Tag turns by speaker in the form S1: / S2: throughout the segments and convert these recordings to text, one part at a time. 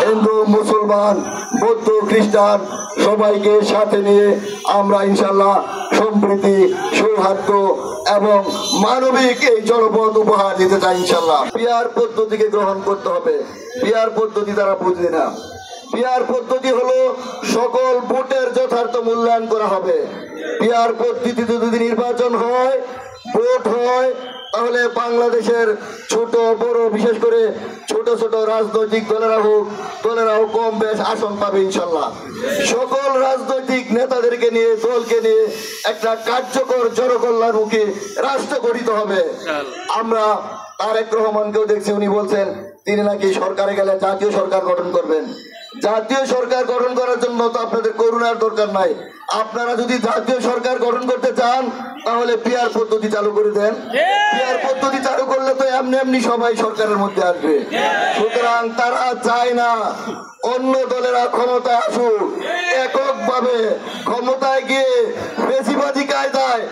S1: হিন্দু মুসলমান বৌদ্ধ খ্রিস্টান সবাইকে সাথে নিয়ে আমরা ইনশাল্লাহ সম্প্রীতি সৌহার্দ্য এবং মানবিক এই জনপদ উপহার দিতে চাই ইনশাল্লাহ। পিয়ার পদ্ধতিকে গ্রহণ করতে হবে। পিয়ার পদ্ধতি তারা বুঝে না। পিয়ার পদ্ধতি হলো সকল ভোটের যথার্থ মূল্যায়ন করা হবে। পিয়ার পদ্ধতিতে যদি নির্বাচন হয়, ভোট হয়, তাহলে বাংলাদেশের ছোট বড় বিশেষ করে ছোট ছোট রাজনৈতিক দলেরাও কম বেশ আসন পাবে ইনশাল্লাহ। সকল রাজনৈতিক নেতাদেরকে নিয়ে দলকে নিয়ে একটা কার্যকর জনকল্যাণমুখী রাষ্ট্র গঠিত হবে। আমরা তারেক রহমানকেও দেখছি, উনি বলছেন তিনি নাকি সরকারে গেলে জাতীয় সরকার গঠন করবেন। জাতীয় সরকার গঠন করার জন্য তো আপনাদের করুণার দরকার নাই। আপনারা যদি জাতীয় সরকার গঠন করতে চান তাহলে পিয়ার পদ্ধতি চালু করে দেন। পিয়ার পদ্ধতি চালু করলে তো এমনি এমনি সবাই সরকারের মধ্যে আসবে। সুতরাং তারা চায় না অন্য দলেরা ক্ষমতায় আসুক, এককভাবে ক্ষমতায় গিয়ে বেশিবাদী কায়দায়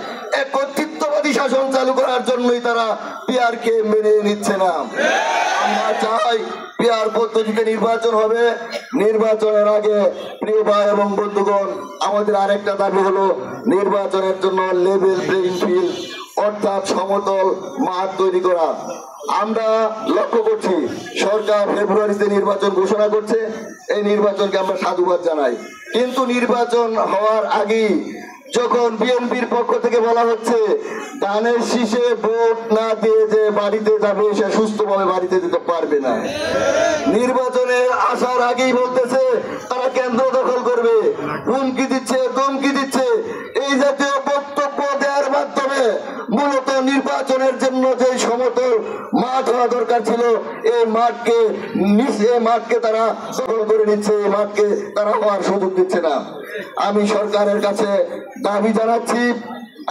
S1: একত্রিত্ববাদী শাসন চালু করার জন্যই তারা পিয়ারকে মেনে নিচ্ছে না। আমরা চাই পিয়ার পদ্ধতিতে নির্বাচন হবে। নির্বাচনের আগে প্রিয় ভাই এবং বন্ধুগণ, আমাদের আরেকটা দাবি হলো নির্বাচনের জন্য লেভেল প্লেইং ফিল্ড অর্থাৎ সমতল মাঠ তৈরি করা। আমরা লক্ষ্য করছি সরকার ফেব্রুয়ারিতে নির্বাচন ঘোষণা করছে। এই নির্বাচনকে আমরা সাধুবাদ জানাই, কিন্তু নির্বাচন হওয়ার আগেই যখন বিএনপির পক্ষ থেকে বলা হচ্ছে ধানের শীষে ভোট না দিয়ে যে বাড়িতে যাবে সে সুস্থভাবে বাড়িতে যেতে পারবে না, নির্বাচনের আসার আগেই বলতেছে তারা কেন্দ্র দখল করবে, হুমকি দিচ্ছে, ধমকি দিচ্ছে। এই জাতীয় বক্তব্য দেওয়ার মাধ্যমে মূলত নির্বাচনের জন্য যে সমতল মাঠ হওয়া দরকার ছিল এই মাঠকে তারা দখল করে নিচ্ছে, এই মাঠকে তারা হওয়ার সুযোগ দিচ্ছে না। আমি সরকারের কাছে দাবি জানাচ্ছি,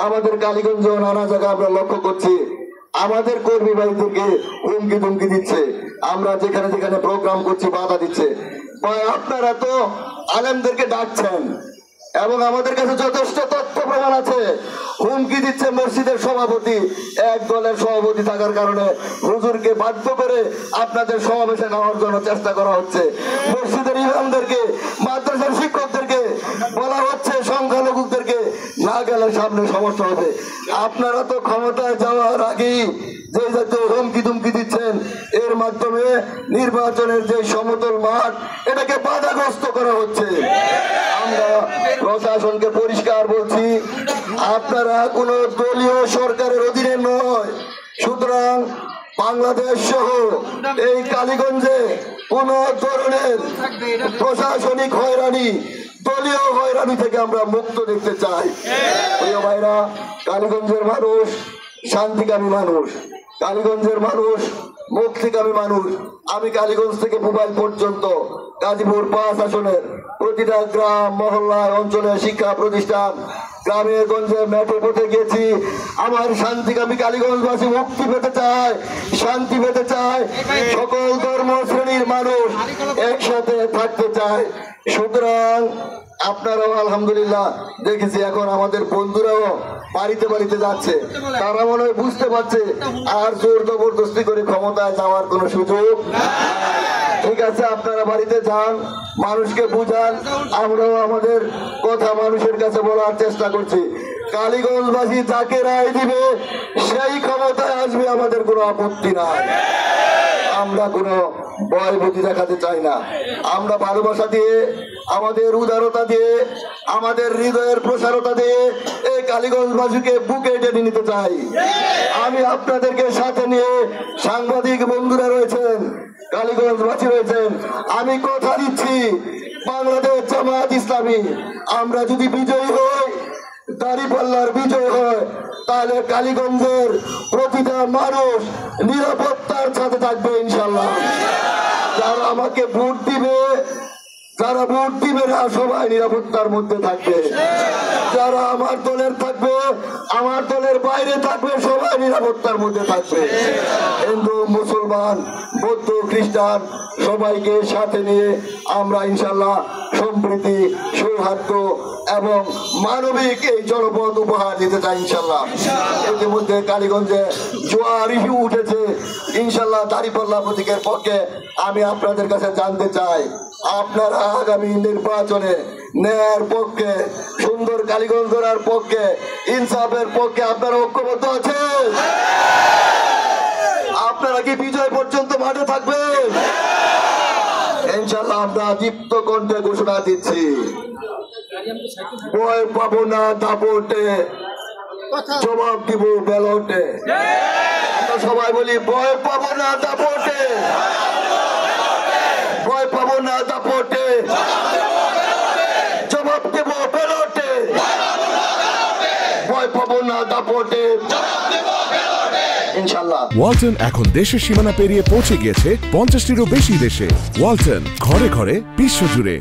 S1: আমাদের কালীগঞ্জ নানা জায়গায় আমরা লক্ষ্য করছি আমাদের কর্মী ভাইদেরকে হুমকি ধুমকি দিচ্ছে, আমরা যেখানে যেখানে প্রোগ্রাম করছি বাধা দিচ্ছে। আপনারা তো আলেমদেরকে ডাকছেন এবং আমাদের কাছে যথেষ্ট তথ্য প্রমাণ আছে। হুমকি দিচ্ছে মসজিদের সভাপতি, এক দলের সভাপতি থাকার কারণে হুজুরকে বাধ্য করে আপনাদের সমাবেশে নেওয়ার জন্য চেষ্টা করা হচ্ছে। মসজিদের ইমামদেরকে, মাদ্রাসার শিক্ষকদেরকে বলা হচ্ছে সংখ্যালঘুদেরকে না গেলে সামনে সমস্যা হবে। আপনারা তো ক্ষমতায় যাওয়ার আগেই যে জাতীয় হুমকি ধুমকি দিচ্ছেন, এর মাধ্যমে নির্বাচনের যে সমতল মাঠ এটাকে বাধাগ্রস্ত করা হচ্ছে। আমরা প্রশাসনকে পরিষ্কার বলছি, আপনারা কোনো দলীয় সরকারের অধীনে নয়। সুতরাং বাংলাদেশ সহ এই কালীগঞ্জে কোন ধরনের প্রশাসনিক হয়রানি, দলীয় হয়রানি থেকে আমরা মুক্ত দেখতে চাই। প্রিয় ভাইরা, কালীগঞ্জের মানুষ শান্তিকামী মানুষ, কালীগঞ্জের মানুষ মুক্তিকামী মানুষ। আমি কালীগঞ্জ থেকে মোবাইল পর্যন্ত গাজীপুর 5 আসনের প্রতিটা গ্রাম মহল্লায় অঞ্চলে শিক্ষা প্রতিষ্ঠান গ্রামে গঞ্জে মেট্রো পথে গেছি। আমার শান্তিকামী কালীগঞ্জবাসী মুক্তি পেতে চায়, শান্তি পেতে চায়, সকল ধর্ম শ্রেণীর মানুষ একসাথে থাকতে চায়। সুতরাং আপনারাও আলহামদুলিল্লাহ দেখেছি এখন আমাদের বন্ধুরাও বাড়িতে বাড়িতে যাচ্ছে, তারা মনে হয় বুঝতে পারছে আর জোর জবরদস্তি করে ক্ষমতায় যাওয়ার কোনো সুযোগ। ঠিক আছে, আপনারা বাড়িতে যান, মানুষকে বুঝান। আমরাও আমাদের কথা মানুষের কাছে বলার চেষ্টা করছি। কালীগঞ্জবাসী যাকে রায় দিবে সেই ক্ষমতায় আসবে, আমাদের কোনো আপত্তি নাই। আমরা কোনো ভয়ভীতি দেখাতে চাই না। আমরা ভালোবাসা দিয়ে, আমাদের উদারতা দিয়ে, আমাদের হৃদয়ের প্রসারতা দিয়ে এই কালীগঞ্জবাসীকে বুকে টেনে নিতে চাই। আমি আপনাদেরকে সাথে নিয়ে, সাংবাদিক বন্ধুরা রয়েছেন, কালীগঞ্জবাসী রয়েছেন, আমি কথা দিচ্ছি বাংলাদেশ জামায়াত ইসলামী আমরা যদি বিজয়ী হই, দাঁড়িপাল্লার বিজয় হয়, তাহলে কালীগঞ্জের প্রতিটা মানুষ নিরাপত্তার সাথে থাকবে ইনশাল্লাহ। যারা আমাকে ভোট দিবে, যারা ভোট দিবে না সবাই নিরাপত্তার মধ্যে থাকবে। যারা আমার দলের থাকবে, আমার দলের বাইরে থাকবে, সবাই নিরাপত্তার মধ্যে থাকবে। হিন্দু মুসলমান মুসলমান, বৌদ্ধ, খ্রিস্টান সবাইকে সাথে নিয়ে আমরা ইনশাল্লাহ সম্প্রীতি, সৌহার্দ্য এবং মানবিক এই জনপদ উপহার দিতে চাই ইনশাল্লাহ। ইতিমধ্যে কালীগঞ্জে জোয়ার ইস্যু উঠেছে, ইনশাল্লাহ দাঁড়িপাল্লা প্রতীকের পক্ষে আমি আপনাদের কাছে জানতে চাই, আপনারা আগামী নির্বাচনে ন্যায়ের পক্ষে, সুন্দর কালীগঞ্জ ধরার পক্ষে, ইনসাফের পক্ষে আপনারা ঐক্যবদ্ধ আছেন? আপনারা কি বিজয় পর্যন্ত মাঠে থাকবেন? ইনশাল্লাহ আমরা দীপ্ত কণ্ঠে ঘোষণা দিচ্ছি, ভয় পাবো না দাপটে, জবাব দিব ব্যালটে। সবাই বলি, ভয় পাবো না দাপটে, ভয় পাবো না দাপটে, জবাব দেব ব্যালটে, ভয় পাবো না দাপটে ইনশাল্লাহ।
S2: ওয়ালটন এখন দেশের সীমানা পেরিয়ে পৌঁছে গিয়েছে 50টিরও বেশি দেশে। ওয়ালটন, ঘরে ঘরে, বিশ্বজুড়ে।